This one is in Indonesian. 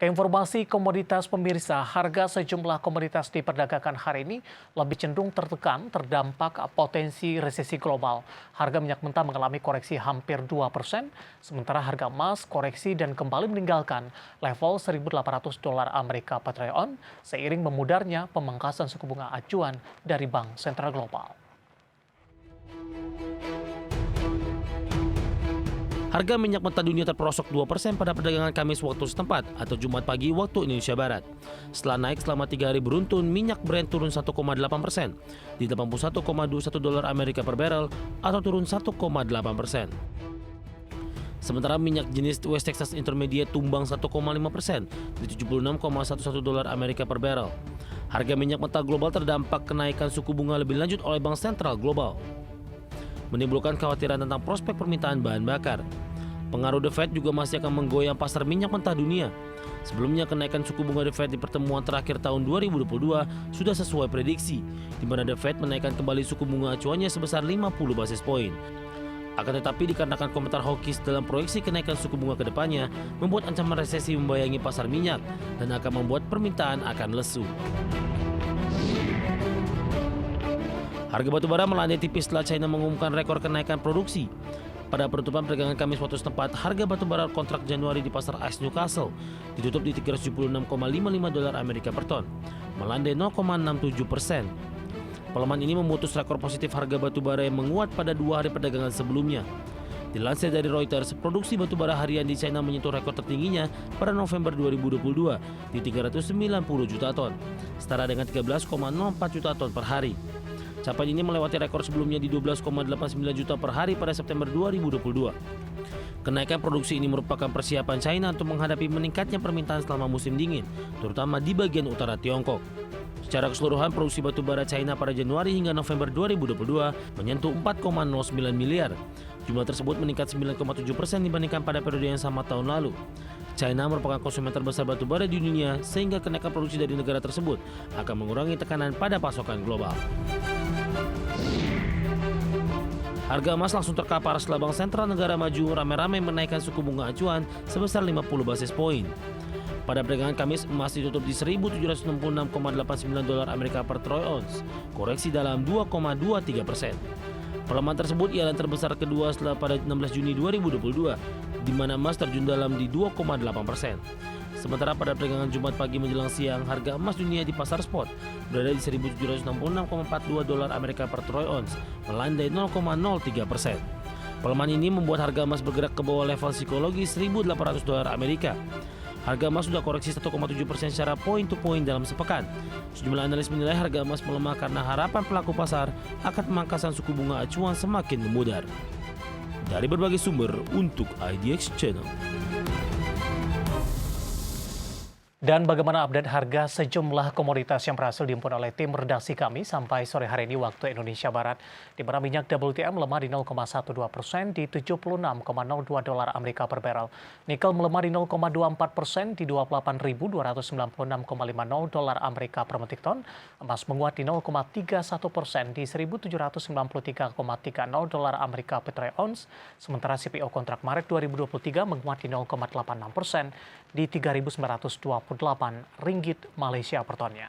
Keinformasi komoditas pemirsa, harga sejumlah komoditas diperdagangkan hari ini lebih cenderung tertekan terdampak potensi resesi global. Harga minyak mentah mengalami koreksi hampir 2%, sementara harga emas koreksi dan kembali meninggalkan level 1.800 dolar Amerika per troy ounce seiring memudarnya pemangkasan suku bunga acuan dari Bank Sentral Global. Harga minyak mentah dunia terperosok 2% pada perdagangan Kamis waktu setempat atau Jumat pagi waktu Indonesia Barat. Setelah naik selama 3 hari beruntun, minyak Brent turun 1,8% di 81,21 dolar Amerika per barrel atau turun 1,8%. Sementara minyak jenis West Texas Intermediate tumbang 1,5% di 76,11 dolar Amerika per barrel. Harga minyak mentah global terdampak kenaikan suku bunga lebih lanjut oleh Bank Sentral Global, menimbulkan kekhawatiran tentang prospek permintaan bahan bakar. Pengaruh The Fed juga masih akan menggoyang pasar minyak mentah dunia. Sebelumnya kenaikan suku bunga The Fed di pertemuan terakhir tahun 2022 sudah sesuai prediksi, di mana The Fed menaikkan kembali suku bunga acuannya sebesar 50 basis poin. Akan tetapi dikarenakan komentar hawkish dalam proyeksi kenaikan suku bunga ke depannya, membuat ancaman resesi membayangi pasar minyak dan akan membuat permintaan akan lesu. Harga batubara melandai tipis setelah China mengumumkan rekor kenaikan produksi. Pada penutupan perdagangan Kamis waktu setempat, harga batubara kontrak Januari di pasar ICE Newcastle ditutup di 376,55 dolar Amerika per ton, melandai 0,67%. Pelemahan ini memutus rekor positif harga batubara yang menguat pada 2 hari perdagangan sebelumnya. Dilansir dari Reuters, produksi batubara harian di China menyentuh rekor tertingginya pada November 2022 di 390 juta ton, setara dengan 13,04 juta ton per hari. Capaian ini melewati rekor sebelumnya di 12,89 juta per hari pada September 2022. Kenaikan produksi ini merupakan persiapan China untuk menghadapi meningkatnya permintaan selama musim dingin, terutama di bagian utara Tiongkok. Secara keseluruhan, produksi batubara China pada Januari hingga November 2022 menyentuh 4,09 miliar. Jumlah tersebut meningkat 9,7% dibandingkan pada periode yang sama tahun lalu. China merupakan konsumen terbesar batubara di dunia, sehingga kenaikan produksi dari negara tersebut akan mengurangi tekanan pada pasokan global. Harga emas langsung terkapar setelah Bank Sentral negara maju ramai-ramai menaikkan suku bunga acuan sebesar 50 basis poin. Pada perdagangan Kamis, emas ditutup di 1.766,89 dolar Amerika per troy ounce, koreksi dalam 2,23%. Pelemahan tersebut ialah terbesar kedua setelah pada 16 Juni 2022, di mana emas terjun dalam di 2,8%. Sementara pada perdagangan Jumat pagi menjelang siang, harga emas dunia di pasar spot berada di 1.766,42 dolar Amerika per troy ounce, melandai 0,03%. Pelemahan ini membuat harga emas bergerak ke bawah level psikologis 1.800 dolar Amerika. Harga emas sudah koreksi 1,7% secara point to point dalam sepekan. Sejumlah analis menilai harga emas melemah karena harapan pelaku pasar akan pemangkasan suku bunga acuan semakin memudar. Dari berbagai sumber untuk IDX Channel. Dan bagaimana update harga sejumlah komoditas yang berhasil dihimpun oleh tim redaksi kami sampai sore hari ini waktu Indonesia Barat, di mana minyak WTI melemah di 0,12% di 76,02 dolar Amerika per barrel. Nikel melemah di 0,24% di 28.296,50 dolar Amerika per metrik ton. Emas menguat di 0,31% di 1.793,30 dolar Amerika per troy ounce. Sementara CPO kontrak Maret 2023 menguat di 0,86% di 3.928 ringgit Malaysia per tonnya.